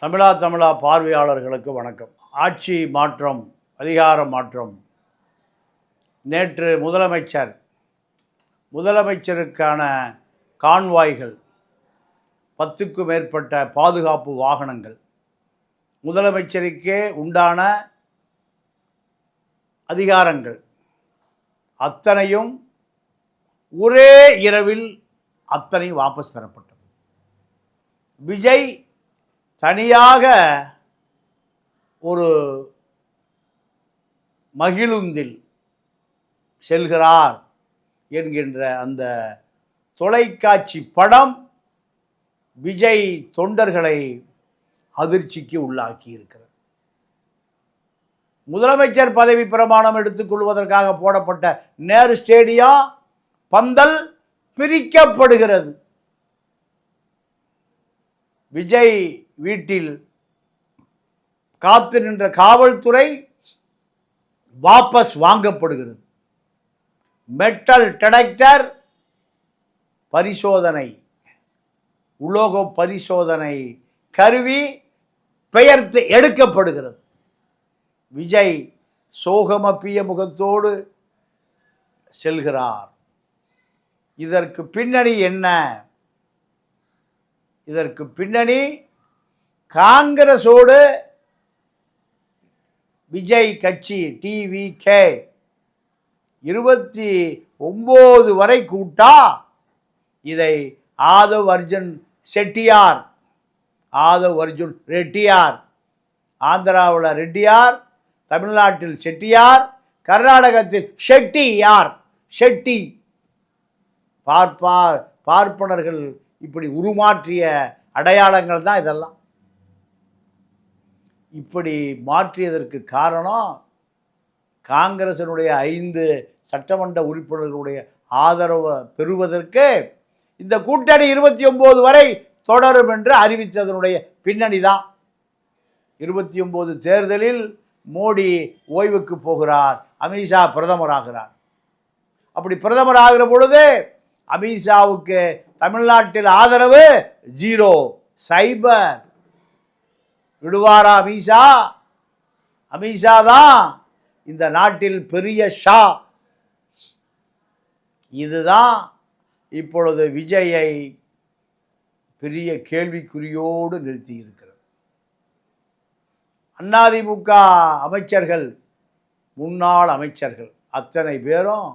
தமிழா பார்வையாளர்களுக்கு வணக்கம். ஆட்சி மாற்றம், அதிகார மாற்றம். நேற்று முதலமைச்சருக்கான கான்வாய்கள், 10க்கும் மேற்பட்ட பாதுகாப்பு வாகனங்கள், முதலமைச்சருக்கே உண்டான அதிகாரங்கள் அத்தனையும் ஒரே இரவில் அத்தனை வாபஸ் பெறப்பட்டது. விஜய் தனியாக ஒரு மகிழுந்தில் செல்கிறார் என்கின்ற அந்த தொலைக்காட்சி படம் விஜய் தொண்டர்களை அதிர்ச்சிக்கு உள்ளாக்கி இருக்கிறது. முதலமைச்சர் பதவி பிரமாணம் எடுத்துக்கொள்வதற்காக போடப்பட்ட நேரு ஸ்டேடியம் பந்தல் பிரிக்கப்படுகிறது. விஜய் வீட்டில் காத்து நின்ற காவல்துறை வாபஸ் வாங்கப்படுகிறது. மெட்டல் டிடெக்டர் பரிசோதனை, உலோக பரிசோதனை கருவி பெயர்த்து எடுக்கப்படுகிறது. விஜய் சோகமப்பிய முகத்தோடு செல்கிறார். இதற்கு பின்னணி என்ன? இதற்கு பின்னணி காங்கிரஸோடு விஜய் கட்சி டிவிகே 29 வரை கூட்டா இதை ஆதவ் அர்ஜுன் ரெட்டியார், ஆந்திராவில் ரெட்டியார், தமிழ்நாட்டில் செட்டியார், கர்நாடகத்தில் ஷெட்டி பார்ப்பனர்கள் இப்படி உருமாற்றிய அடையாளங்கள் தான் இதெல்லாம். இப்படி மாற்றியதற்கு காரணம் காங்கிரசினுடைய 5 சட்டமன்ற உறுப்பினர்களுடைய ஆதரவை பெறுவதற்கு இந்த கூட்டணி 29 வரை தொடரும் என்று அறிவித்ததனுடைய பின்னணி தான். 29 தேர்தலில் மோடி ஓய்வுக்கு போகிறார், அமித்ஷா பிரதமராகிறார். அப்படி பிரதமர் ஆகிற பொழுது அமித்ஷாவுக்கு தமிழ்நாட்டில் ஆதரவு 0, சைபர். விடுவாரா அமித்ஷா? அமித்ஷா தான் இந்த நாட்டில் பெரிய ஷா. இதுதான் இப்பொழுது விஜயை பெரிய கேள்விக்குறியோடு நிறுத்தி இருக்கிறது. அதிமுக அமைச்சர்கள், முன்னாள் அமைச்சர்கள் அத்தனை பேரும்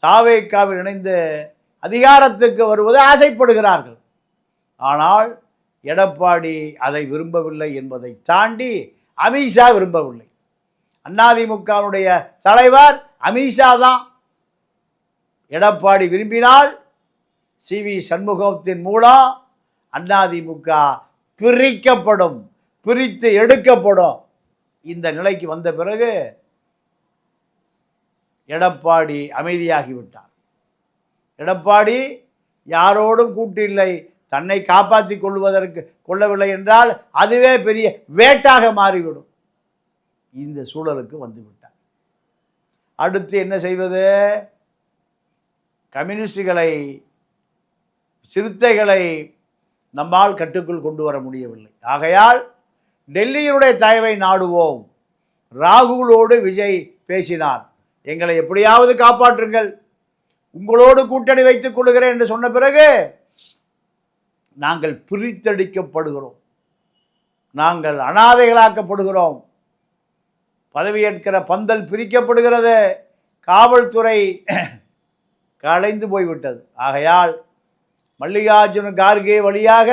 தாவேக்காவில் இணைந்து அதிகாரத்துக்கு வருவதை ஆசைப்படுகிறார்கள். ஆனால் எடப்பாடி அதை விரும்பவில்லை என்பதை தாண்டி அமித்ஷா விரும்பவில்லை. அதிமுகவுடைய தலைவர் அமித்ஷா தான். எடப்பாடி விரும்பினால் CV சண்முகத்தின் மூலம் அதிமுக பிரிக்கப்படும், பிரித்து எடுக்கப்படும். இந்த நிலைக்கு வந்த பிறகு எடப்பாடி அமைதியாகிவிட்டார். எடப்பாடி யாரோடும் கூட்டில்லை, தன்னை காப்பாற்றி கொள்ளவில்லை என்றால் அதுவே பெரிய வேட்டாக மாறிவிடும். இந்த சூழலுக்கு வந்துவிட்டார். அடுத்து என்ன செய்வது? கம்யூனிஸ்டுகளை, சிறுத்தைகளை நம்மால் கட்டுக்குள் கொண்டு வர முடியவில்லை. ஆகையால் டெல்லியினுடைய தயவை நாடுவோம். ராகுலோடு விஜய் பேசினார், எங்களை எப்படியாவது காப்பாற்றுங்கள், உங்களோடு கூட்டணி வைத்துக் கொள்கிறேன் என்று சொன்ன பிறகு நாங்கள் பிரித்தடிக்கப்படுகிறோம், நாங்கள் அனாதைகளாக்கப்படுகிறோம், பதவியேற்கிற பந்தல் பிரிக்கப்படுகிறது, காவல்துறை கலைந்து போய்விட்டது. ஆகையால் மல்லிகார்ஜுன கார்கே வழியாக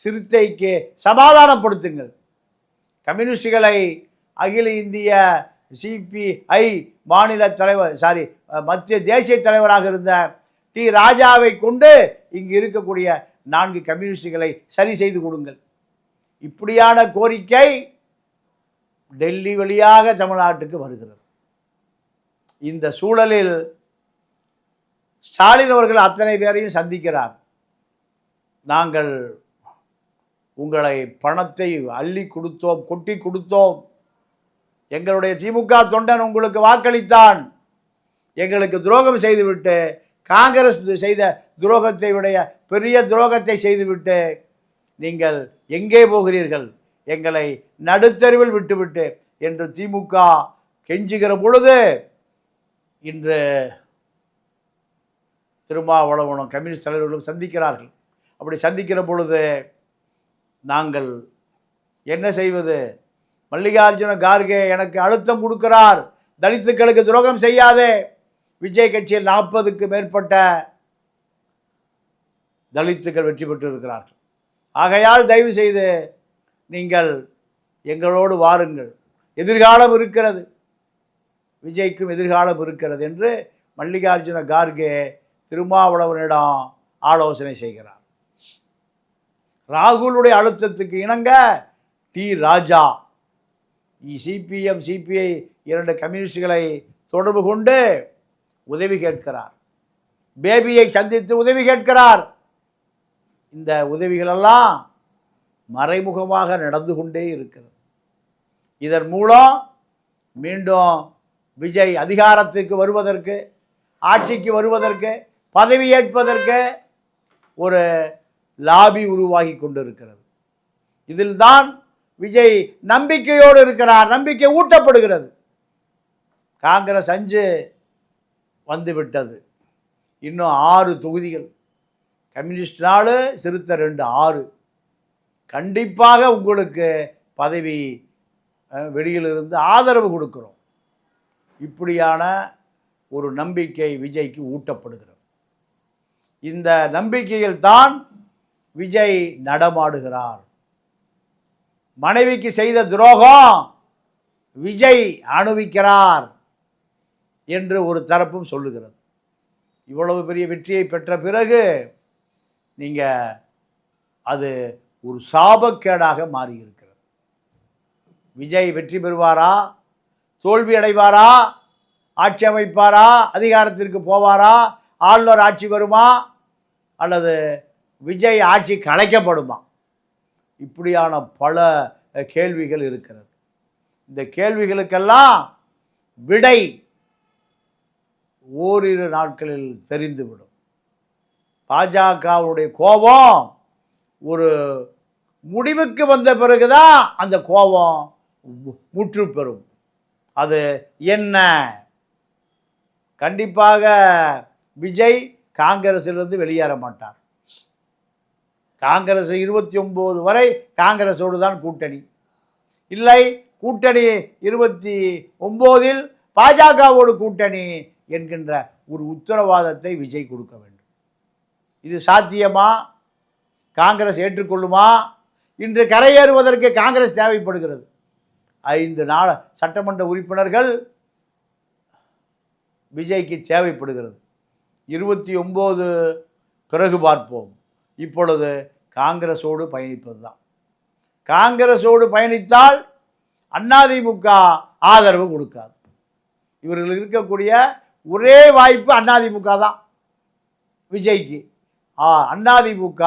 சிறுத்தைக்கு சமாதானப்படுத்துங்கள். கம்யூனிஸ்டுகளை அகில இந்திய CPI மாநில தலைவர், மத்திய தேசிய தலைவராக இருந்த டி ராஜாவை கொண்டு இங்கு இருக்கக்கூடிய 4 கம்யூனிஸ்டுகளை சரி செய்து கொடுங்கள். இப்படியான கோரிக்கை டெல்லி வழியாக தமிழ்நாட்டுக்கு வருகிறது. இந்த சூழலில் ஸ்டாலின் அவர்கள் அத்தனை பேரையும் சந்திக்கிறார். நாங்கள் உங்களை பணத்தை அள்ளி கொடுத்தோம், கொட்டி கொடுத்தோம், எங்களுடைய திமுக தொண்டன் உங்களுக்கு வாக்களித்தான், எங்களுக்கு துரோகம் செய்துவிட்டு காங்கிரஸ் செய்த துரோகத்தை விட பெரிய துரோகத்தை செய்துவிட்டு நீங்கள் எங்கே போகிறீர்கள், எங்களை நடுத்தருவில் விட்டுவிட்டு என்று திமுக கெஞ்சுகிற பொழுது இன்று திருமாவளவனும் கம்யூனிஸ்ட் தலைவர்களும் சந்திக்கிறார்கள். அப்படி சந்திக்கிற பொழுது நாங்கள் என்ன செய்வது? மல்லிகார்ஜுன கார்கே எனக்கு அழுத்தம் கொடுக்கிறார், தலித்துக்களுக்கு துரோகம் செய்யாதே. விஜய் கட்சியில் 40க்கு மேற்பட்ட தலித்துக்கள் வெற்றி பெற்று இருக்கிறார்கள். ஆகையால் தயவு செய்து நீங்கள் எங்களோடு வாருங்கள், எதிர்காலம் இருக்கிறது, விஜய்க்கும் எதிர்காலம் இருக்கிறது என்று மல்லிகார்ஜுன கார்கே திருமாவளவனிடம் ஆலோசனை செய்கிறார். ராகுலுடைய அழுத்தத்துக்கு இணங்க டி ராஜா சிபிஎம் சிபிஐ 2 கம்யூனிஸ்டுகளை தொடர்பு கொண்டு உதவி கேட்கிறார். பேபியை சந்தித்து உதவி கேட்கிறார். இந்த உதவிகளெல்லாம் மறைமுகமாக நடந்து கொண்டே இருக்கிறது. இதன் மூலம் மீண்டும் விஜய் அதிகாரத்துக்கு வருவதற்கு, ஆட்சிக்கு வருவதற்கு, பதவி ஏற்பதற்கு ஒரு லாபி உருவாகி கொண்டிருக்கிறது. இதில் தான் விஜய் நம்பிக்கையோடு இருக்கிறார், நம்பிக்கை ஊட்டப்படுகிறது. காங்கிரஸ் 5 வந்துவிட்டது, இன்னும் 6 தொகுதிகள். கம்யூனிஸ்ட் 4, சிறுத்தை 2, 6. கண்டிப்பாக உங்களுக்கு பதவி வெளியிலிருந்து ஆதரவு கொடுக்கிறோம். இப்படியான ஒரு நம்பிக்கை விஜய்க்கு ஊட்டப்படுகிறது. இந்த நம்பிக்கையில் தான் விஜய் நடமாடுகிறார். மனைவிக்கு செய்த துரோகம் விஜய் அனுபவிக்கிறார் என்று ஒரு தரப்பும் சொல்லுகிறது. இவ்வளவு பெரிய வெற்றியை பெற்ற பிறகு நீங்கள் அது ஒரு சாபக்கேடாக மாறியிருக்கிறது. விஜய் வெற்றி பெறுவாரா, தோல்வி அடைவாரா, ஆட்சி அமைப்பாரா, அதிகாரத்திற்கு போவாரா, ஆளுநர் ஆட்சி வருமா, அல்லது விஜய் ஆட்சி கலைக்கப்படுமா? இப்படியான பல கேள்விகள் இருக்கிறது. இந்த கேள்விகளுக்கெல்லாம் விடை ஓரிரு நாட்களில் தெரிந்துவிடும். பாஜகவுடைய கோபம் ஒரு முடிவுக்கு வந்த பிறகுதான் அந்த கோபம் முற்று பெறும். அது என்ன? கண்டிப்பாக விஜய் காங்கிரஸிலிருந்து வெளியேற மாட்டார். காங்கிரஸ் 29 வரை காங்கிரஸோடு தான் கூட்டணி. இல்லை, கூட்டணி 29இல் பாஜகவோடு கூட்டணி என்கின்ற ஒரு உத்தரவாதத்தை விஜய் கொடுக்க வேண்டும். இது சாத்தியமா? காங்கிரஸ் ஏற்றுக்கொள்ளுமா? இன்று கரையேறுவதற்கு காங்கிரஸ் தேவைப்படுகிறது. 5 சட்டமன்ற உறுப்பினர்கள் விஜய்க்கு தேவைப்படுகிறது. 29 பிறகு பார்ப்போம். இப்பொழுது காங்கிரஸோடு பயணிப்பது தான். காங்கிரஸோடு பயணித்தால் அதிமுக ஆதரவு கொடுக்காது. இவர்களுக்கு இருக்கக்கூடிய ஒரே வாய்ப்பு அதிமுக தான் விஜய்க்கு. அதிமுக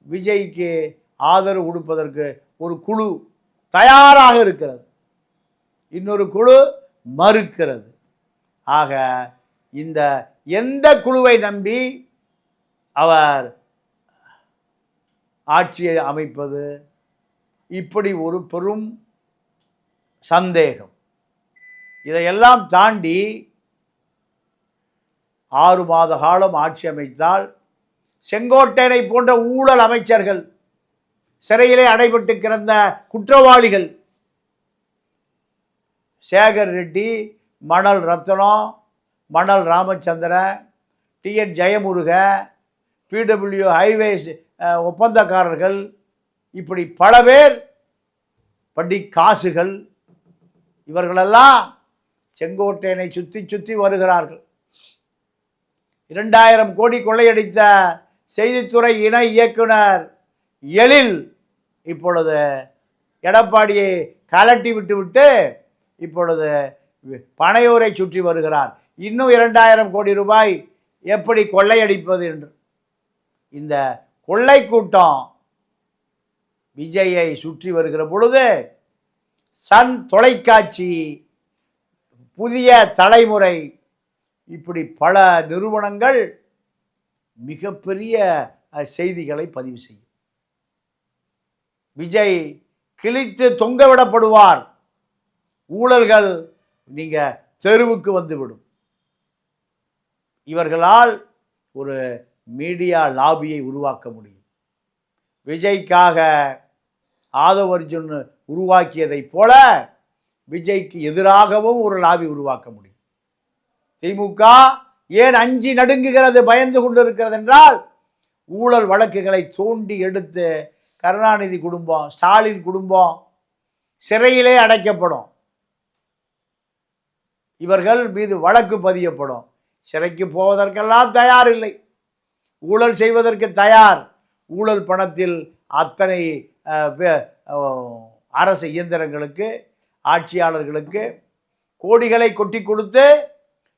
விஜய்க்கு ஆதரவு கொடுப்பதற்கு ஒரு குழு தயாராக இருக்கிறது, இன்னொரு குழு மறுக்கிறது. ஆக இந்த எந்த குழுவை நம்பி அவர் ஆட்சியை அமைப்பது? இப்படி ஒரு பெரும் சந்தேகம். இதையெல்லாம் தாண்டி 6 மாத காலம் ஆட்சி அமைத்தால் செங்கோட்டையனை போன்ற ஊழல் அமைச்சர்கள், சிறையிலே அடைபட்டு கிடந்த குற்றவாளிகள், சேகர் ரெட்டி, மணல் ரத்னம், மணல் ராமச்சந்திரன், டிஎன் ஜெயமுருக, பிடபிள்யூ ஹைவேஸ் ஒப்பந்தக்காரர்கள், இப்படி பல பேர், படி காசுகள், இவர்களெல்லாம் செங்கோட்டையனை சுற்றி சுற்றி வருகிறார்கள். 2000 கோடி கொள்ளையடித்த செய்தித்துறை இணை இயக்குனர் எழில் இப்பொழுது எடப்பாடியை கலட்டி விட்டுவிட்டு இப்பொழுது பனையூரை சுற்றி வருகிறார். இன்னும் 2000 கோடி ரூபாய் எப்படி கொள்ளையடிப்பது என்று. இந்த கொள்ளை கூட்டம் விஜயை சுற்றி வருகிற பொழுது சன் தொலைக்காட்சி, புதிய தலைமுறை, இப்படி பல நிறுவனங்கள் மிகப்பெரிய செய்திகளை பதிவு செய்யும். விஜய் கிழித்து தொங்கவிடப்படுவார். ஊழல்கள் நீங்கள் தெருவுக்கு வந்துவிடும். இவர்களால் ஒரு மீடியா லாபியை உருவாக்க முடியும். விஜய்க்காக ஆதவ் அர்ஜுன் உருவாக்கியதைப் போல விஜய்க்கு எதிராகவும் ஒரு லாபி உருவாக்க முடியும். திமுக ஏன் அஞ்சி நடுங்குகிறது, பயந்து கொண்டிருக்கிறது என்றால், ஊழல் வழக்குகளை தோண்டி எடுத்து கருணாநிதி குடும்பம், ஸ்டாலின் குடும்பம் சிறையிலே அடைக்கப்படும். இவர்கள் மீது வழக்கு பதியப்படும். சிறைக்கு போவதற்கெல்லாம் தயார் இல்லை, ஊழல் செய்வதற்கு தயார். ஊழல் பணத்தில் அத்தனை அரசு இயந்திரங்களுக்கு, ஆட்சியாளர்களுக்கு கோடிகளை கொட்டி கொடுத்து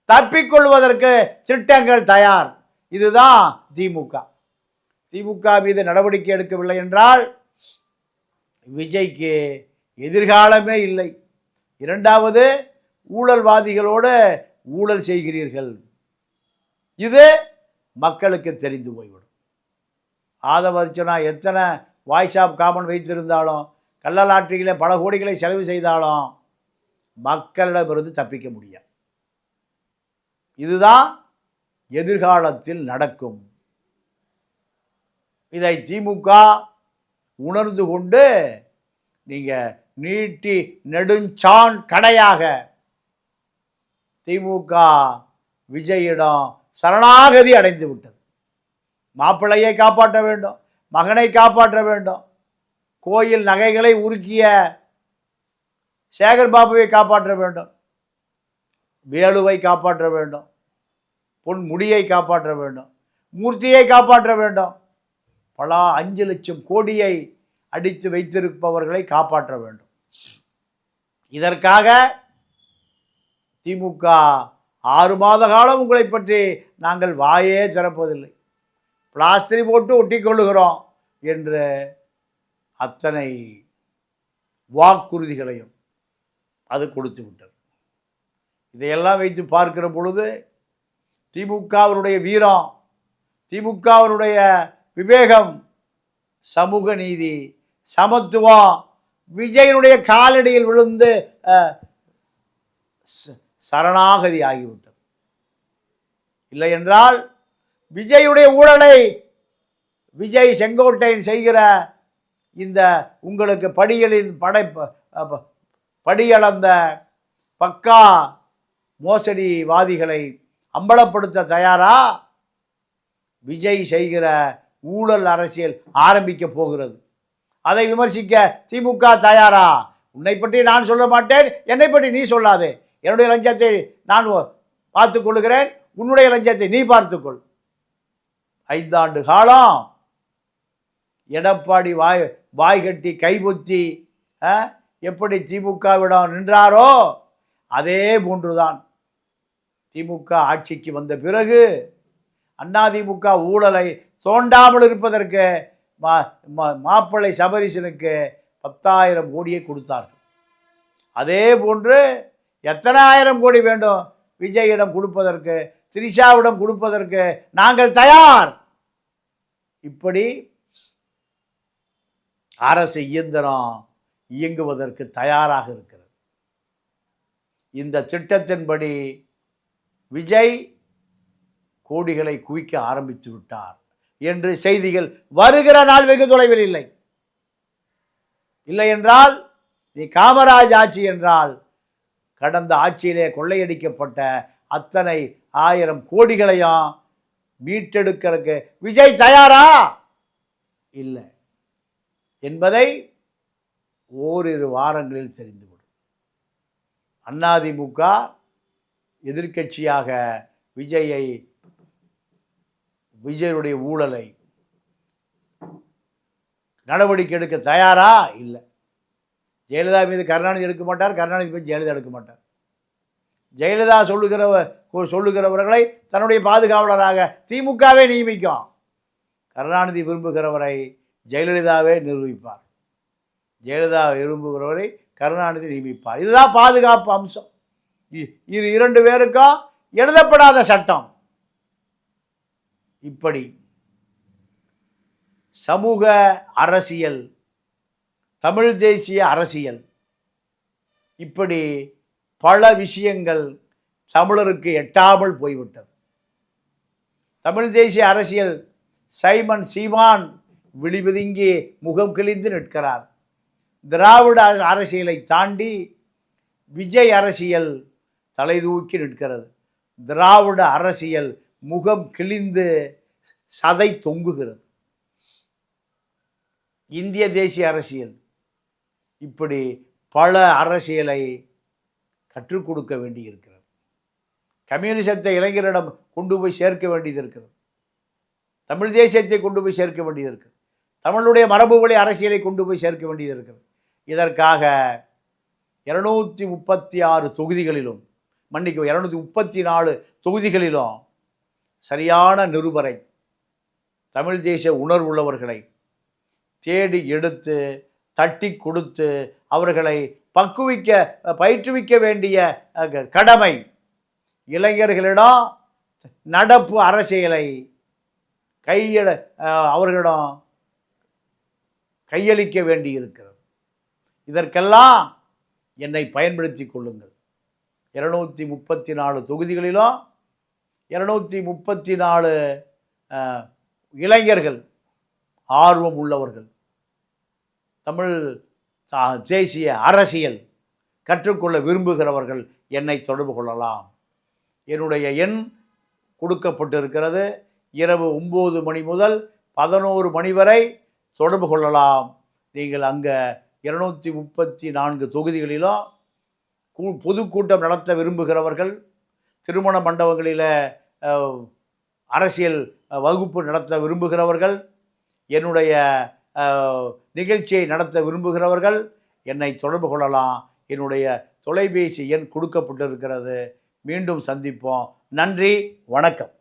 தப்பிக்கொள்வதற்கு திட்டங்கள் தயார். இதுதான் திமுக. திமுக மீது நடவடிக்கை எடுக்கவில்லை என்றால் விஜய்க்கு எதிர்காலமே இல்லை. இரண்டாவது, ஊழல்வாதிகளோடு ஊழல் செய்கிறீர்கள், இது மக்களுக்கு தெரிந்து போய்விடும். ஆதவ அர்ஜுனா எத்தனை வாய்ஸ் ஆஃப் காமன் வைத்திருந்தாலும், கள்ளலாற்றிகளை பல கோடிகளை செலவு செய்தாலும் மக்களிடமிருந்து தப்பிக்க முடியாது. இதுதான் எதிர்காலத்தில் நடக்கும். இதை திமுக உணர்ந்து கொண்டு நீங்கள் நீட்டி நெடுஞ்சான் கடையாக திமுக விஜயிடம் சரணாகதி அடைந்து விட்டது. மாப்பிள்ளையை காப்பாற்ற வேண்டும், மகனை காப்பாற்ற வேண்டும், கோயில் நகைகளை உருக்கிய சேகர் பாபுவை காப்பாற்ற வேண்டும், வேலுவை காப்பாற்ற வேண்டும், பொன் முடியை காப்பாற்ற வேண்டும், மூர்த்தியை காப்பாற்ற வேண்டும், பல 5 லட்சம் கோடியை அடித்து வைத்திருப்பவர்களை காப்பாற்ற வேண்டும். இதற்காக திமுக 6 மாத காலம் உங்களை பற்றி நாங்கள் வாயே திறப்பதில்லை, பிளாஸ்டரி போட்டு ஒட்டிக்கொள்ளுகிறோம் என்று அத்தனை வாக்குறுதிகளையும் அது கொடுத்து விட்டது. இதையெல்லாம் வைத்து பார்க்கிற பொழுது திமுகவினுடைய வீரம், திமுகவினுடைய விவேகம், சமூக நீதி, சமத்துவம் விஜயனுடைய காலடியில் விழுந்து சரணாகதி ஆகிவிட்டது. இல்லை என்றால் விஜயுடைய ஊழலை, விஜய் செங்கோட்டையன் செய்கிற இந்த உங்களுக்கு படிகளின் படியளந்த பக்கா மோசடிவாதிகளை அம்பலப்படுத்த தயாரா? விஜய் செய்கிற ஊழல் அரசியல் ஆரம்பிக்க போகிறது. அதை விமர்சிக்க திமுக தயாரா? உன்னை பற்றி நான் சொல்ல மாட்டேன், என்னை பற்றி நீ சொல்லாதே. என்னுடைய லஞ்சத்தை நான் பார்த்து கொள்கிறேன், உன்னுடைய லஞ்சத்தை நீ பார்த்துக்கொள். 5 ஆண்டு காலம் எடப்பாடி வாய் கட்டி கைபொத்தி எப்படி திமுகவிடம் நின்றாரோ அதே போன்றுதான் திமுக ஆட்சிக்கு வந்த பிறகு அதிமுக ஊழலை தோண்டாமல் இருப்பதற்கு மாப்பிள்ளை சபரிசனுக்கு 10,000 கோடியை கொடுத்தார்கள். அதே போன்று எத்தனை ஆயிரம் கோடி வேண்டும் விஜயிடம் கொடுப்பதற்கு, திரிஷாவிடம் கொடுப்பதற்கு நாங்கள் தயார். இப்படி அரசு இயந்திரம் இயங்குவதற்கு தயாராக இருக்கிறது. இந்த திட்டத்தின்படி விஜய் கோடிகளை குவிக்க ஆரம்பித்து விட்டார் என்று செய்திகள் வருகிற நாள் வெகு தொலைவில் இல்லை. இல்லை என்றால் நீ காமராஜ் ஆட்சி என்றால் கடந்த ஆட்சியிலே கொள்ளையடிக்கப்பட்ட அத்தனை 1000 கோடிகளையும் மீட்டெடுக்கிறதுக்கு விஜய் தயாரா இல்லை என்பதை ஓரிரு வாரங்களில் தெரிந்துவிடும். அதிமுக எதிர்க்கட்சியாக விஜயுடைய ஊழலை நடவடிக்கை எடுக்க தயாரா? இல்லை. ஜெயலலிதா மீது கருணாநிதி எடுக்க மாட்டார், கருணாநிதி மீது ஜெயலலிதா எடுக்க மாட்டார். ஜெயலலிதா சொல்லுகிறவர்களை தன்னுடைய பாதுகாவலராக திமுகவே நியமிக்கும். கருணாநிதி விரும்புகிறவரை ஜெயலலிதாவே நிரூபிப்பார், ஜெயலலிதா விரும்புகிறவரை கருணாநிதி நியமிப்பார். இதுதான் பாதுகாப்பு அம்சம். இது 2 பேருக்கும் எழுதப்படாத சட்டம். இப்படி சமூக அரசியல் தமிழ் தேசிய அரசியல், இப்படி பல விஷயங்கள் தமிழருக்கு எட்டாமல் போய்விட்டது. தமிழ் தேசிய அரசியல் சைமன் சீமான் விழிபிதுங்கி முகம் கிழிந்து நிற்கிறார். திராவிட அரசியலை தாண்டி விஜய் அரசியல் தலைதூக்கி நிற்கிறது. திராவிட அரசியல் முகம் கிழிந்து சதை தொங்குகிறது. இந்திய தேசிய அரசியல், இப்படி பல அரசியலை கற்றுக் கொடுக்க வேண்டியிருக்கிறது. கம்யூனிசத்தை இளைஞரிடம் கொண்டு போய் சேர்க்க வேண்டியது இருக்கிறது. தமிழ் தேசியத்தை கொண்டு போய் சேர்க்க வேண்டியது இருக்குது. தமிழுடைய மரபு வழி அரசியலை கொண்டு போய் சேர்க்க வேண்டியது இருக்கிறது. இதற்காக 236 தொகுதிகளிலும், மன்னிக்கும் 234 தொகுதிகளிலும் சரியான நிருபரை, தமிழ் தேசிய உணர்வுள்ளவர்களை தேடி எடுத்து தட்டி கொடுத்து அவர்களை பயிற்றுவிக்க வேண்டிய கடமை இளைஞர்களிடம் நடப்பு அரசியலை அவர்களிடம் கையளிக்க வேண்டியிருக்கிறது. இதற்கெல்லாம் என்னை பயன்படுத்தி கொள்ளுங்கள். 234 தொகுதிகளிலும் 234 இளைஞர்கள், ஆர்வம் உள்ளவர்கள், தமிழ் தேசிய அரசியல் கற்றுக்கொள்ள விரும்புகிறவர்கள் என்னை தொடர்பு கொள்ளலாம். என்னுடைய எண் கொடுக்கப்பட்டிருக்கிறது. இரவு 9 மணி முதல் 11 மணி வரை தொடர்பு கொள்ளலாம். நீங்கள் அங்கே 234 தொகுதிகளிலும் பொதுக்கூட்டம் நடத்த விரும்புகிறவர்கள், திருமண மண்டபங்களில் அரசியல் வகுப்பு நடத்த விரும்புகிறவர்கள், என்னுடைய நிகழ்ச்சியை நடத்த விரும்புகிறவர்கள் என்னை தொடர்பு கொள்ளலாம். என்னுடைய தொலைபேசி எண் கொடுக்கப்பட்டிருக்கிறது. மீண்டும் சந்திப்போம். நன்றி, வணக்கம்.